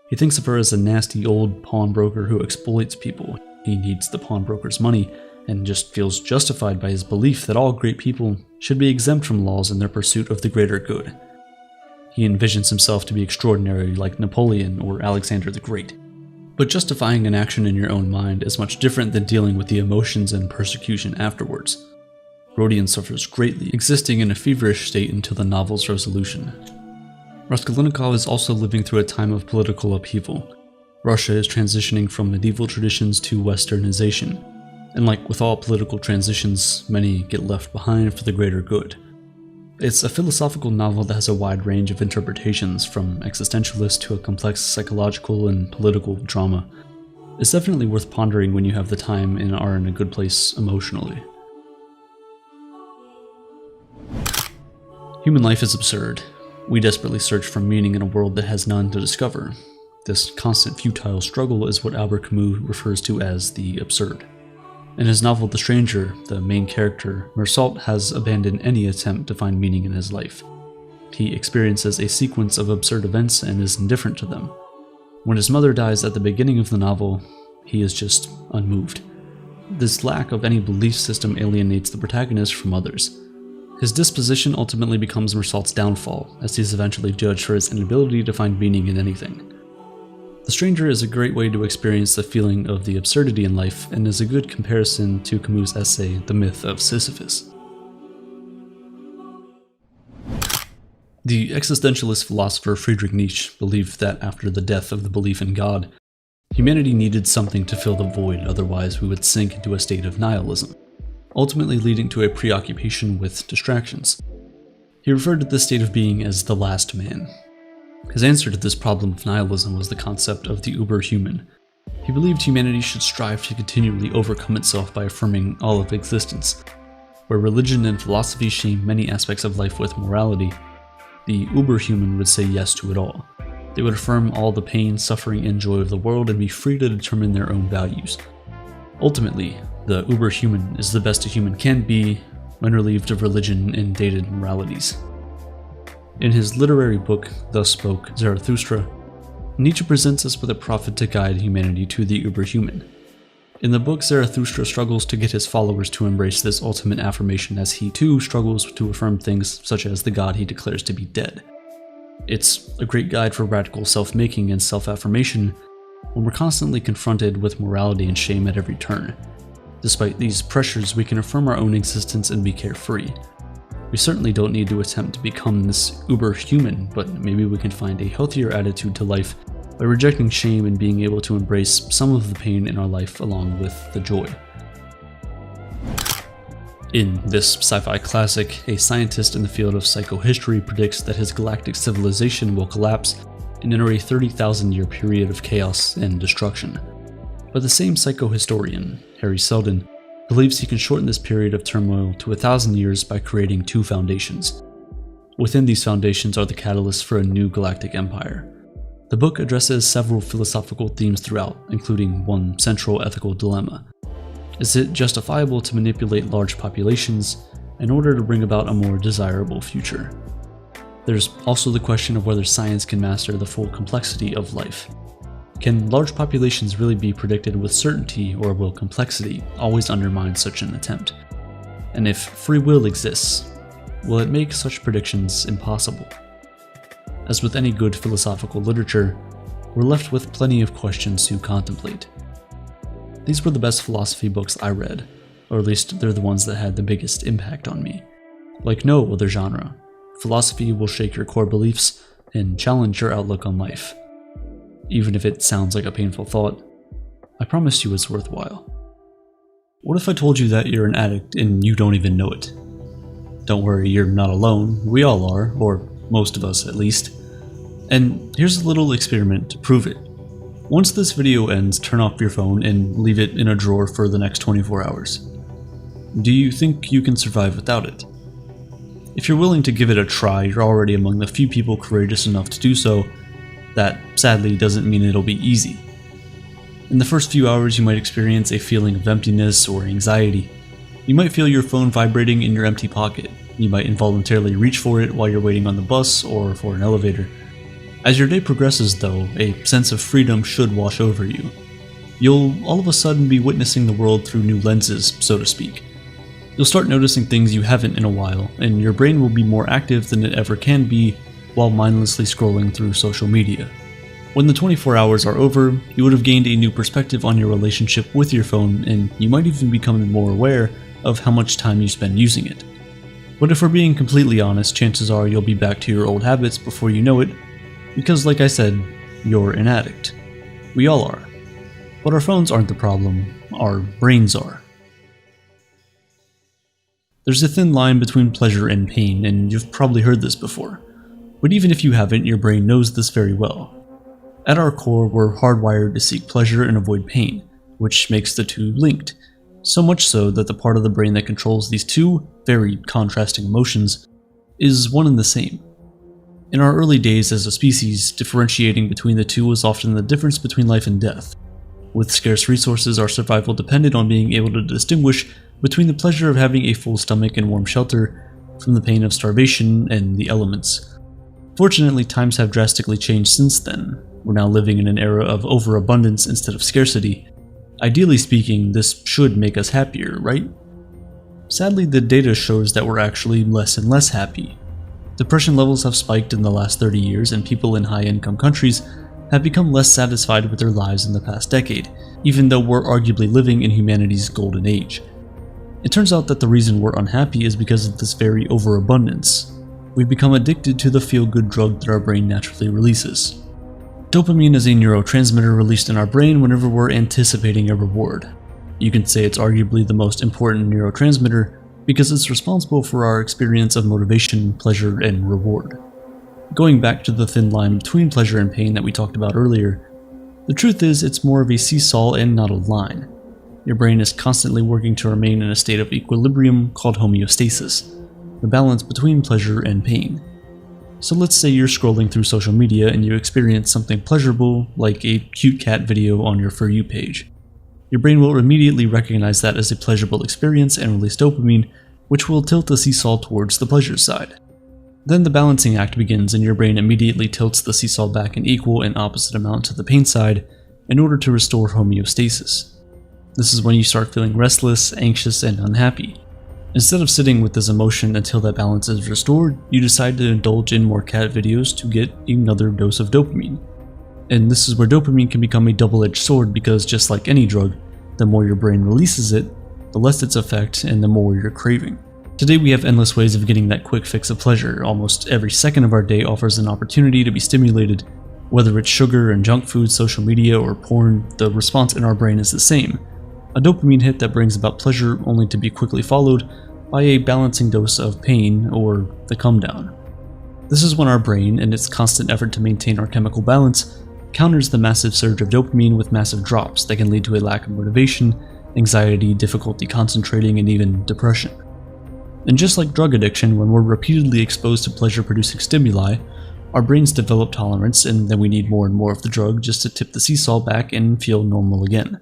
He thinks of her as a nasty old pawnbroker who exploits people. He needs the pawnbroker's money, and just feels justified by his belief that all great people should be exempt from laws in their pursuit of the greater good. He envisions himself to be extraordinary like Napoleon or Alexander the Great. But justifying an action in your own mind is much different than dealing with the emotions and persecution afterwards. Rodion suffers greatly, existing in a feverish state until the novel's resolution. Raskolnikov is also living through a time of political upheaval. Russia is transitioning from medieval traditions to westernization. And like with all political transitions, many get left behind for the greater good. It's a philosophical novel that has a wide range of interpretations, from existentialist to a complex psychological and political drama. It's definitely worth pondering when you have the time and are in a good place emotionally. Human life is absurd. We desperately search for meaning in a world that has none to discover. This constant futile struggle is what Albert Camus refers to as the absurd. In his novel The Stranger, the main character, Mersault, has abandoned any attempt to find meaning in his life. He experiences a sequence of absurd events and is indifferent to them. When his mother dies at the beginning of the novel, he is just unmoved. This lack of any belief system alienates the protagonist from others. His disposition ultimately becomes Mersault's downfall, as he is eventually judged for his inability to find meaning in anything. The Stranger is a great way to experience the feeling of the absurdity in life, and is a good comparison to Camus' essay, The Myth of Sisyphus. The existentialist philosopher Friedrich Nietzsche believed that after the death of the belief in God, humanity needed something to fill the void, otherwise we would sink into a state of nihilism, ultimately leading to a preoccupation with distractions. He referred to this state of being as the last man. His answer to this problem of nihilism was the concept of the uber-human. He believed humanity should strive to continually overcome itself by affirming all of existence. Where religion and philosophy shame many aspects of life with morality, the uber-human would say yes to it all. They would affirm all the pain, suffering, and joy of the world and be free to determine their own values. Ultimately, the uber-human is the best a human can be when relieved of religion and dated moralities. In his literary book, Thus Spoke Zarathustra, Nietzsche presents us with a prophet to guide humanity to the uber-human. In the book, Zarathustra struggles to get his followers to embrace this ultimate affirmation, as he too struggles to affirm things such as the God he declares to be dead. It's a great guide for radical self-making and self-affirmation when we're constantly confronted with morality and shame at every turn. Despite these pressures, we can affirm our own existence and be carefree. We certainly don't need to attempt to become this uber-human, but maybe we can find a healthier attitude to life by rejecting shame and being able to embrace some of the pain in our life along with the joy. In this sci-fi classic, a scientist in the field of psychohistory predicts that his galactic civilization will collapse and enter a 30,000-year period of chaos and destruction. But the same psychohistorian, Harry Seldon, believes he can shorten this period of turmoil to 1,000 years by creating two foundations. Within these foundations are the catalysts for a new galactic empire. The book addresses several philosophical themes throughout, including one central ethical dilemma. Is it justifiable to manipulate large populations in order to bring about a more desirable future? There's also the question of whether science can master the full complexity of life. Can large populations really be predicted with certainty, or will complexity always undermine such an attempt? And if free will exists, will it make such predictions impossible? As with any good philosophical literature, we're left with plenty of questions to contemplate. These were the best philosophy books I read, or at least they're the ones that had the biggest impact on me. Like no other genre, philosophy will shake your core beliefs and challenge your outlook on life. Even if it sounds like a painful thought, I promise you it's worthwhile. What if I told you that you're an addict and you don't even know it? Don't worry, you're not alone. We all are, or most of us at least. And here's a little experiment to prove it. Once this video ends, turn off your phone and leave it in a drawer for the next 24 hours. Do you think you can survive without it? If you're willing to give it a try, you're already among the few people courageous enough to do so. That, sadly, doesn't mean it'll be easy. In the first few hours, you might experience a feeling of emptiness or anxiety. You might feel your phone vibrating in your empty pocket. You might involuntarily reach for it while you're waiting on the bus or for an elevator. As your day progresses, though, a sense of freedom should wash over you. You'll all of a sudden be witnessing the world through new lenses, so to speak. You'll start noticing things you haven't in a while, and your brain will be more active than it ever can be while mindlessly scrolling through social media. When the 24 hours are over, you would have gained a new perspective on your relationship with your phone, and you might even become more aware of how much time you spend using it. But if we're being completely honest, chances are you'll be back to your old habits before you know it, because like I said, you're an addict. We all are. But our phones aren't the problem, our brains are. There's a thin line between pleasure and pain, and you've probably heard this before. But even if you haven't, your brain knows this very well. At our core, we're hardwired to seek pleasure and avoid pain, which makes the two linked. So much so that the part of the brain that controls these two very contrasting emotions is one and the same. In our early days as a species, differentiating between the two was often the difference between life and death. With scarce resources, our survival depended on being able to distinguish between the pleasure of having a full stomach and warm shelter from the pain of starvation and the elements. Fortunately, times have drastically changed since then. We're now living in an era of overabundance instead of scarcity. Ideally speaking, this should make us happier, right? Sadly, the data shows that we're actually less and less happy. Depression levels have spiked in the last 30 years, and people in high-income countries have become less satisfied with their lives in the past decade, even though we're arguably living in humanity's golden age. It turns out that the reason we're unhappy is because of this very overabundance. We've become addicted to the feel-good drug that our brain naturally releases. Dopamine is a neurotransmitter released in our brain whenever we're anticipating a reward. You can say it's arguably the most important neurotransmitter because it's responsible for our experience of motivation, pleasure, and reward. Going back to the thin line between pleasure and pain that we talked about earlier, the truth is it's more of a seesaw and not a line. Your brain is constantly working to remain in a state of equilibrium called homeostasis, the balance between pleasure and pain. So let's say you're scrolling through social media and you experience something pleasurable, like a cute cat video on your For You page. Your brain will immediately recognize that as a pleasurable experience and release dopamine, which will tilt the seesaw towards the pleasure side. Then the balancing act begins and your brain immediately tilts the seesaw back an equal and opposite amount to the pain side in order to restore homeostasis. This is when you start feeling restless, anxious, and unhappy. Instead of sitting with this emotion until that balance is restored, you decide to indulge in more cat videos to get another dose of dopamine. And this is where dopamine can become a double-edged sword because just like any drug, the more your brain releases it, the less its effect and the more you're craving. Today we have endless ways of getting that quick fix of pleasure. Almost every second of our day offers an opportunity to be stimulated. Whether it's sugar and junk food, social media, or porn, the response in our brain is the same. A dopamine hit that brings about pleasure only to be quickly followed by a balancing dose of pain or the come down. This is when our brain, in its constant effort to maintain our chemical balance, counters the massive surge of dopamine with massive drops that can lead to a lack of motivation, anxiety, difficulty concentrating, and even depression. And just like drug addiction, when we're repeatedly exposed to pleasure-producing stimuli, our brains develop tolerance and then we need more and more of the drug just to tip the seesaw back and feel normal again.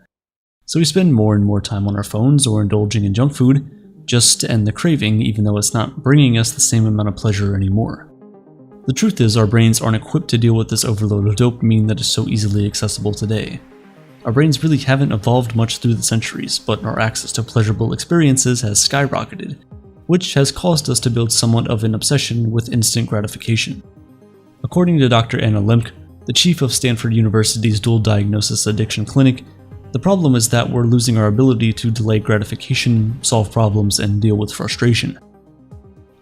So we spend more and more time on our phones or indulging in junk food just to end the craving, even though it's not bringing us the same amount of pleasure anymore. The truth is, our brains aren't equipped to deal with this overload of dopamine that is so easily accessible today. Our brains really haven't evolved much through the centuries, but our access to pleasurable experiences has skyrocketed, which has caused us to build somewhat of an obsession with instant gratification. According to Dr. Anna Lemke, the chief of Stanford University's Dual Diagnosis Addiction Clinic, the problem is that we're losing our ability to delay gratification, solve problems, and deal with frustration.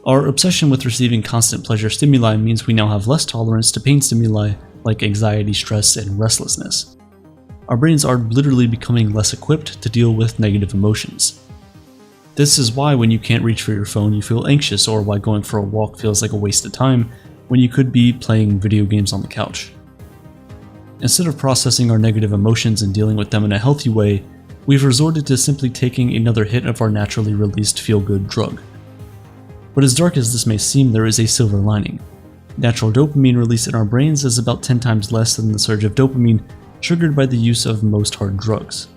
Our obsession with receiving constant pleasure stimuli means we now have less tolerance to pain stimuli like anxiety, stress, and restlessness. Our brains are literally becoming less equipped to deal with negative emotions. This is why when you can't reach for your phone you feel anxious, or why going for a walk feels like a waste of time when you could be playing video games on the couch. Instead of processing our negative emotions and dealing with them in a healthy way, we've resorted to simply taking another hit of our naturally released feel-good drug. But as dark as this may seem, there is a silver lining. Natural dopamine release in our brains is about 10 times less than the surge of dopamine triggered by the use of most hard drugs.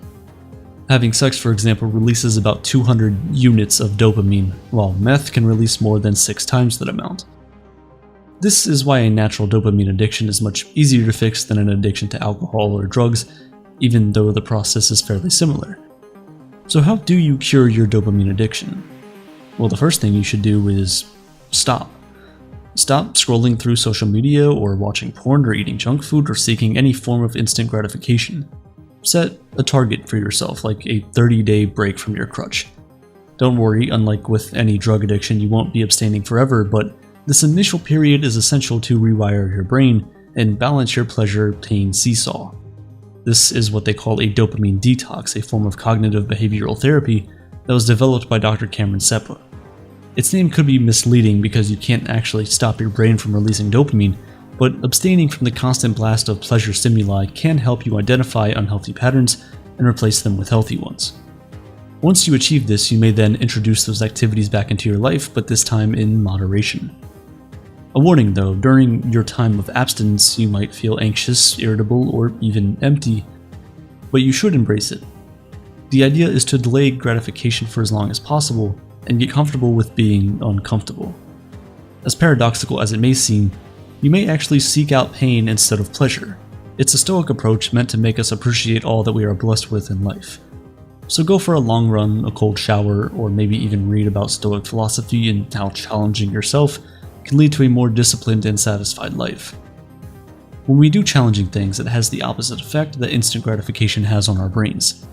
Having sex, for example, releases about 200 units of dopamine, while meth can release more than 6 times that amount. This is why a natural dopamine addiction is much easier to fix than an addiction to alcohol or drugs, even though the process is fairly similar. So how do you cure your dopamine addiction? Well, the first thing you should do is stop. Stop scrolling through social media or watching porn or eating junk food or seeking any form of instant gratification. Set a target for yourself, like a 30-day break from your crutch. Don't worry, unlike with any drug addiction, you won't be abstaining forever, but this initial period is essential to rewire your brain and balance your pleasure-pain seesaw. This is what they call a dopamine detox, a form of cognitive behavioral therapy that was developed by Dr. Cameron Seppa. Its name could be misleading because you can't actually stop your brain from releasing dopamine, but abstaining from the constant blast of pleasure stimuli can help you identify unhealthy patterns and replace them with healthy ones. Once you achieve this, you may then introduce those activities back into your life, but this time in moderation. A warning though, during your time of abstinence, you might feel anxious, irritable, or even empty, but you should embrace it. The idea is to delay gratification for as long as possible and get comfortable with being uncomfortable. As paradoxical as it may seem, you may actually seek out pain instead of pleasure. It's a Stoic approach meant to make us appreciate all that we are blessed with in life. So go for a long run, a cold shower, or maybe even read about Stoic philosophy and how challenging yourself can lead to a more disciplined and satisfied life. When we do challenging things, it has the opposite effect that instant gratification has on our brains.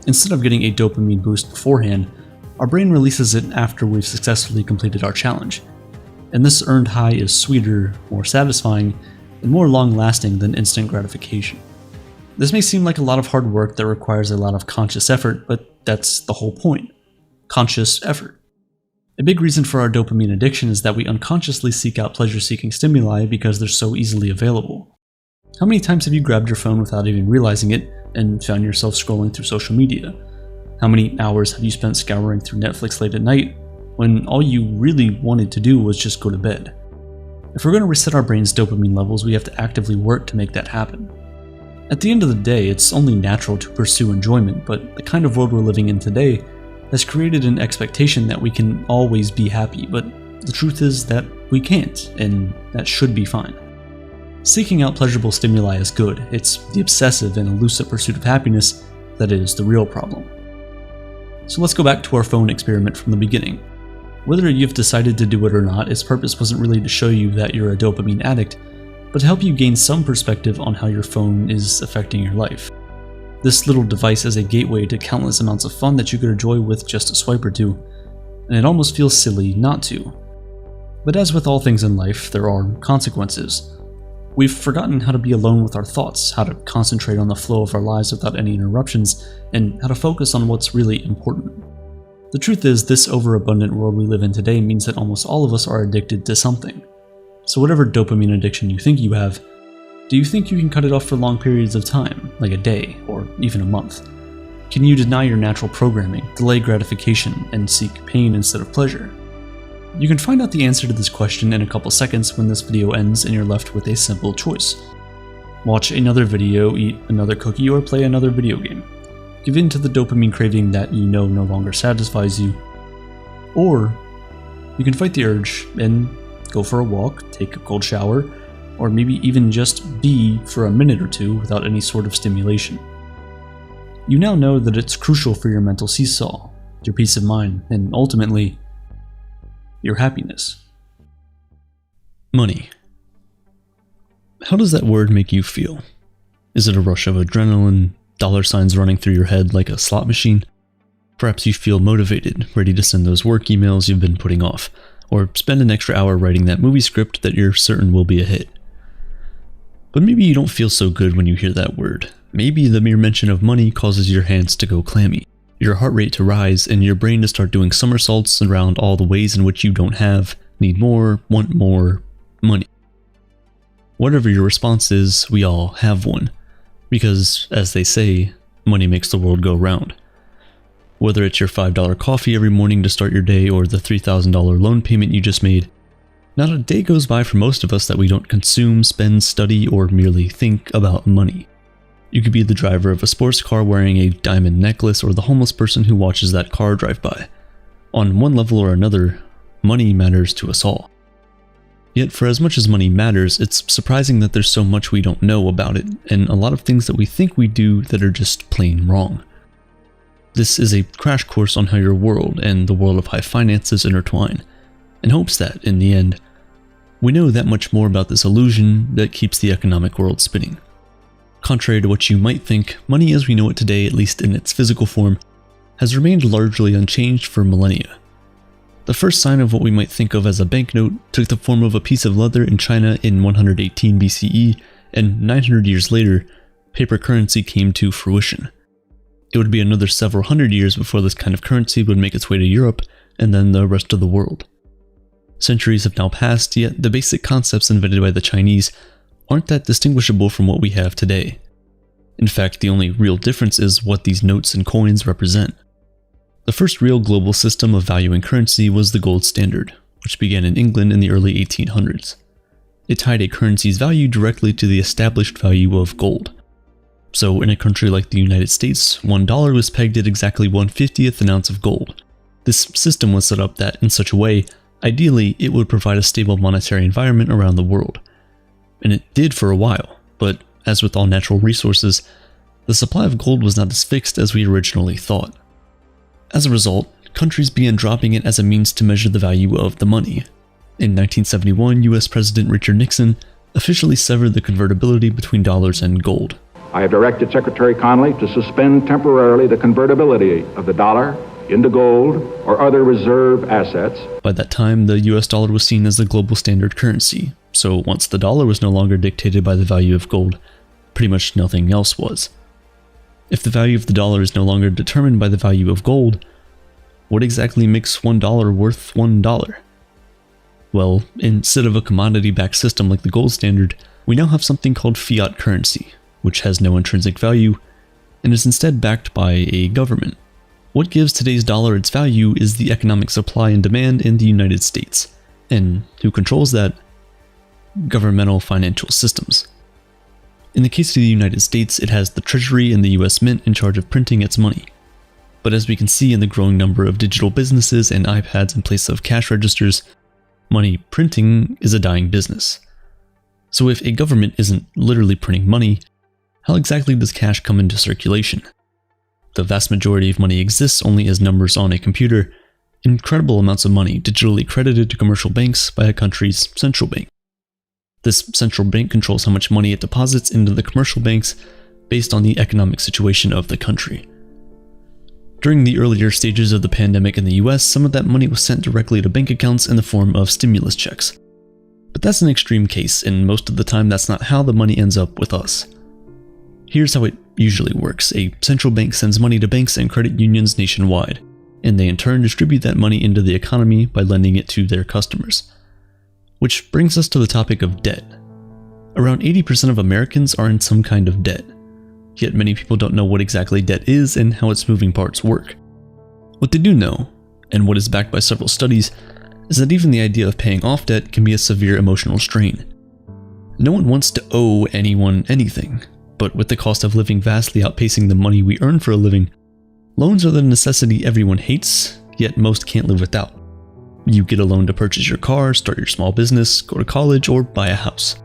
Instead of getting a dopamine boost beforehand, our brain releases it after we've successfully completed our challenge. And this earned high is sweeter, more satisfying, and more long-lasting than instant gratification. This may seem like a lot of hard work that requires a lot of conscious effort, but that's the whole point. Conscious effort. A big reason for our dopamine addiction is that we unconsciously seek out pleasure-seeking stimuli because they're so easily available. How many times have you grabbed your phone without even realizing it and found yourself scrolling through social media? How many hours have you spent scouring through Netflix late at night when all you really wanted to do was just go to bed? If we're going to reset our brain's dopamine levels, we have to actively work to make that happen. At the end of the day, it's only natural to pursue enjoyment, but the kind of world we're living in today has created an expectation that we can always be happy, but the truth is that we can't, and that should be fine. Seeking out pleasurable stimuli is good. It's the obsessive and elusive pursuit of happiness that is the real problem. So let's go back to our phone experiment from the beginning. Whether you've decided to do it or not, its purpose wasn't really to show you that you're a dopamine addict, but to help you gain some perspective on how your phone is affecting your life. This little device is a gateway to countless amounts of fun that you could enjoy with just a swipe or two, and it almost feels silly not to. But as with all things in life, there are consequences. We've forgotten how to be alone with our thoughts, how to concentrate on the flow of our lives without any interruptions, and how to focus on what's really important. The truth is, this overabundant world we live in today means that almost all of us are addicted to something. So whatever dopamine addiction you think you have, do you think you can cut it off for long periods of time, like a day, or even a month? Can you deny your natural programming, delay gratification, and seek pain instead of pleasure? You can find out the answer to this question in a couple seconds when this video ends and you're left with a simple choice. Watch another video, eat another cookie, or play another video game. Give in to the dopamine craving that you know no longer satisfies you. Or you can fight the urge and go for a walk, take a cold shower, or maybe even just be for a minute or two without any sort of stimulation. You now know that it's crucial for your mental seesaw, your peace of mind, and ultimately, your happiness. Money. How does that word make you feel? Is it a rush of adrenaline, dollar signs running through your head like a slot machine? Perhaps you feel motivated, ready to send those work emails you've been putting off, or spend an extra hour writing that movie script that you're certain will be a hit. But maybe you don't feel so good when you hear that word. Maybe the mere mention of money causes your hands to go clammy, your heart rate to rise, and your brain to start doing somersaults around all the ways in which you don't have, need more, want more money. Whatever your response is, we all have one. Because, as they say, money makes the world go round. Whether it's your $5 coffee every morning to start your day or the $3,000 loan payment you just made, not a day goes by for most of us that we don't consume, spend, study, or merely think about money. You could be the driver of a sports car wearing a diamond necklace or the homeless person who watches that car drive by. On one level or another, money matters to us all. Yet for as much as money matters, it's surprising that there's so much we don't know about it, and a lot of things that we think we do that are just plain wrong. This is a crash course on how your world and the world of high finances intertwine, in hopes that, in the end, we know that much more about this illusion that keeps the economic world spinning. Contrary to what you might think, money as we know it today, at least in its physical form, has remained largely unchanged for millennia. The first sign of what we might think of as a banknote took the form of a piece of leather in China in 118 BCE, and 900 years later, paper currency came to fruition. It would be another several hundred years before this kind of currency would make its way to Europe, and then the rest of the world. Centuries have now passed, yet the basic concepts invented by the Chinese aren't that distinguishable from what we have today. In fact, the only real difference is what these notes and coins represent. The first real global system of valuing currency was the gold standard, which began in England in the early 1800s. It tied a currency's value directly to the established value of gold. So in a country like the United States, $1 was pegged at exactly 1/50th an ounce of gold. This system was set up that, in such a way, ideally it would provide a stable monetary environment around the world. And it did for a while, but as with all natural resources, the supply of gold was not as fixed as we originally thought. As a result, countries began dropping it as a means to measure the value of the money. In 1971, US President Richard Nixon officially severed the convertibility between dollars and gold. I have directed Secretary Connally to suspend temporarily the convertibility of the dollar into gold or other reserve assets. By that time, the US dollar was seen as the global standard currency, so once the dollar was no longer dictated by the value of gold, pretty much nothing else was. If the value of the dollar is no longer determined by the value of gold, what exactly makes $1 worth $1? Well, instead of a commodity-backed system like the gold standard, we now have something called fiat currency, which has no intrinsic value and is instead backed by a government. What gives today's dollar its value is the economic supply and demand in the United States. And who controls that? Governmental financial systems. In the case of the United States, it has the Treasury and the US Mint in charge of printing its money. But as we can see in the growing number of digital businesses and iPads in place of cash registers, money printing is a dying business. So if a government isn't literally printing money, how exactly does cash come into circulation? The vast majority of money exists only as numbers on a computer, incredible amounts of money digitally credited to commercial banks by a country's central bank. This central bank controls how much money it deposits into the commercial banks based on the economic situation of the country. During the earlier stages of the pandemic in the US, some of that money was sent directly to bank accounts in the form of stimulus checks. But that's an extreme case, and most of the time that's not how the money ends up with us. Here's how it usually works. A central bank sends money to banks and credit unions nationwide, and they in turn distribute that money into the economy by lending it to their customers. Which brings us to the topic of debt. Around 80% of Americans are in some kind of debt, yet many people don't know what exactly debt is and how its moving parts work. What they do know, and what is backed by several studies, is that even the idea of paying off debt can be a severe emotional strain. No one wants to owe anyone anything, but with the cost of living vastly outpacing the money we earn for a living, loans are the necessity everyone hates, yet most can't live without. You get a loan to purchase your car, start your small business, go to college, or buy a house.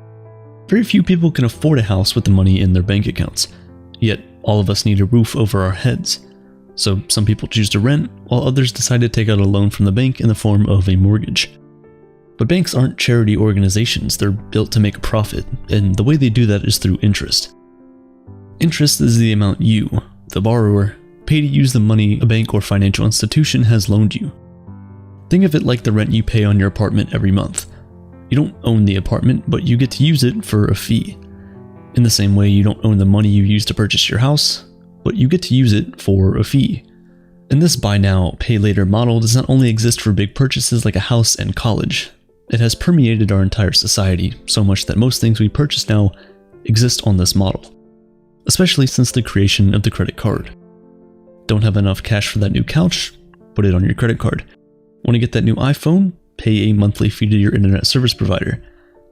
Very few people can afford a house with the money in their bank accounts, yet all of us need a roof over our heads. So some people choose to rent, while others decide to take out a loan from the bank in the form of a mortgage. But banks aren't charity organizations, they're built to make a profit, and the way they do that is through interest. Interest is the amount you, the borrower, pay to use the money a bank or financial institution has loaned you. Think of it like the rent you pay on your apartment every month. You don't own the apartment, but you get to use it for a fee. In the same way, you don't own the money you use to purchase your house, but you get to use it for a fee. And this buy now, pay later model does not only exist for big purchases like a house and college. It has permeated our entire society so much that most things we purchase now exist on this model, especially since the creation of the credit card. Don't have enough cash for that new couch? Put it on your credit card. Want to get that new iPhone? Pay a monthly fee to your internet service provider.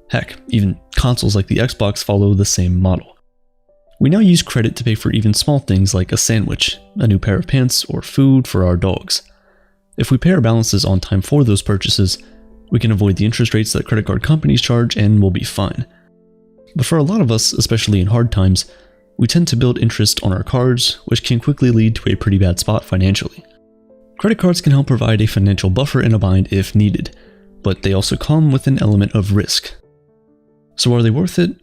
Heck, even consoles like the Xbox follow the same model. We now use credit to pay for even small things like a sandwich, a new pair of pants, or food for our dogs. If we pay our balances on time for those purchases, we can avoid the interest rates that credit card companies charge and we'll be fine. But for a lot of us, especially in hard times, we tend to build interest on our cards, which can quickly lead to a pretty bad spot financially. Credit cards can help provide a financial buffer in a bind if needed, but they also come with an element of risk. So are they worth it?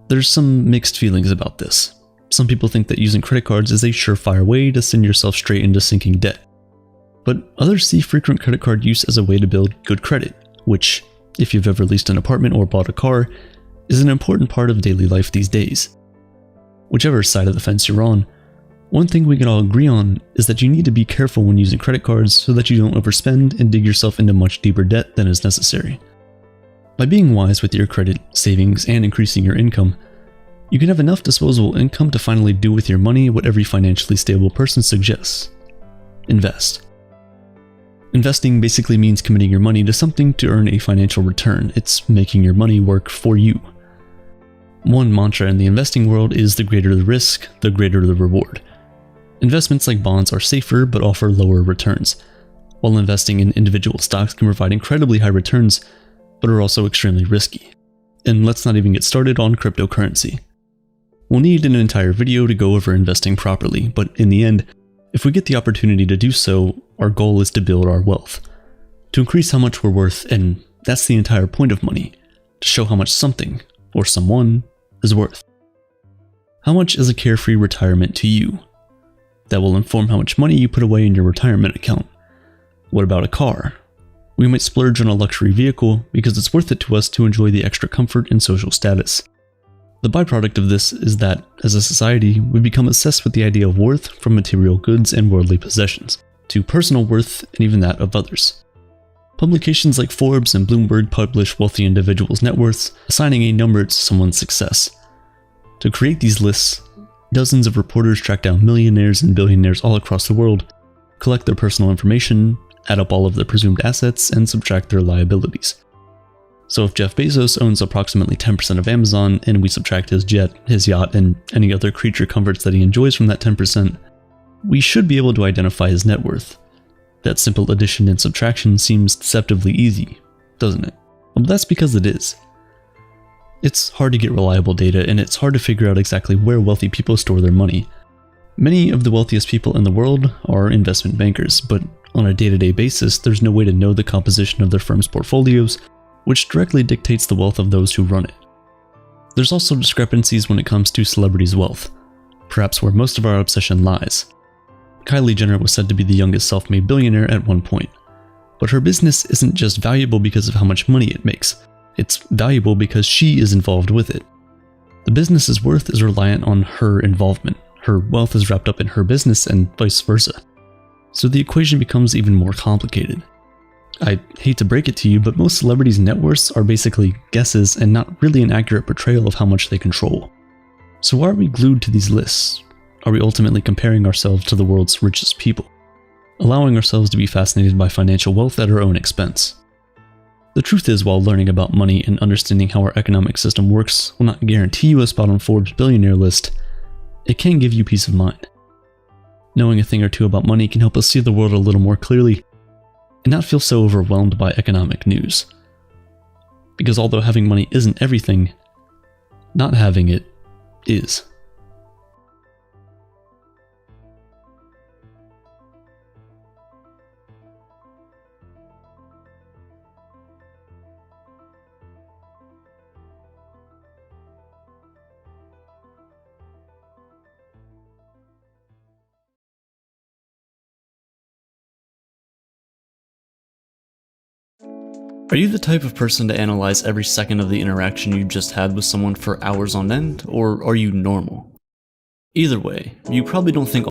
There's some mixed feelings about this. Some people think that using credit cards is a surefire way to send yourself straight into sinking debt. But others see frequent credit card use as a way to build good credit, which, if you've ever leased an apartment or bought a car, is an important part of daily life these days. Whichever side of the fence you're on, One thing we can all agree on is that you need to be careful when using credit cards so that you don't overspend and dig yourself into much deeper debt than is necessary. By being wise with your credit, savings, and increasing your income, you can have enough disposable income to finally do with your money what every financially stable person suggests: invest. Investing basically means committing your money to something to earn a financial return. It's making your money work for you. One mantra in the investing world is the greater the risk, the greater the reward. Investments like bonds are safer but offer lower returns, while investing in individual stocks can provide incredibly high returns but are also extremely risky. And let's not even get started on cryptocurrency. We'll need an entire video to go over investing properly, but in the end, if we get the opportunity to do so, our goal is to build our wealth, to increase how much we're worth, and that's the entire point of money, to show how much something, or someone, is worth. How much is a carefree retirement to you? That will inform how much money you put away in your retirement account. What about a car? We might splurge on a luxury vehicle because it's worth it to us to enjoy the extra comfort and social status. The byproduct of this is that, as a society, we become obsessed with the idea of worth from material goods and worldly possessions, to personal worth and even that of others. Publications like Forbes and Bloomberg publish wealthy individuals' net worths, assigning a number to someone's success. To create these lists, dozens of reporters track down millionaires and billionaires all across the world, collect their personal information, add up all of their presumed assets, and subtract their liabilities. So if Jeff Bezos owns approximately 10% of Amazon, and we subtract his jet, his yacht, and any other creature comforts that he enjoys from that 10%, we should be able to identify his net worth. That simple addition and subtraction seems deceptively easy, doesn't it? Well, that's because it is. It's hard to get reliable data, and it's hard to figure out exactly where wealthy people store their money. Many of the wealthiest people in the world are investment bankers, but on a day-to-day basis, there's no way to know the composition of their firm's portfolios, which directly dictates the wealth of those who run it. There's also discrepancies when it comes to celebrities' wealth, perhaps where most of our obsession lies. Kylie Jenner was said to be the youngest self-made billionaire at one point, but her business isn't just valuable because of how much money it makes. It's valuable because she is involved with it. The business's worth is reliant on her involvement. Her wealth is wrapped up in her business and vice versa. So the equation becomes even more complicated. I hate to break it to you, but most celebrities' net worths are basically guesses and not really an accurate portrayal of how much they control. So why are we glued to these lists? Are we ultimately comparing ourselves to the world's richest people, allowing ourselves to be fascinated by financial wealth at our own expense? The truth is, while learning about money and understanding how our economic system works will not guarantee you a spot on Forbes' billionaire list, it can give you peace of mind. Knowing a thing or two about money can help us see the world a little more clearly and not feel so overwhelmed by economic news. Because although having money isn't everything, not having it is. Are you the type of person to analyze every second of the interaction you just had with someone for hours on end, or are you normal? Either way, you probably don't think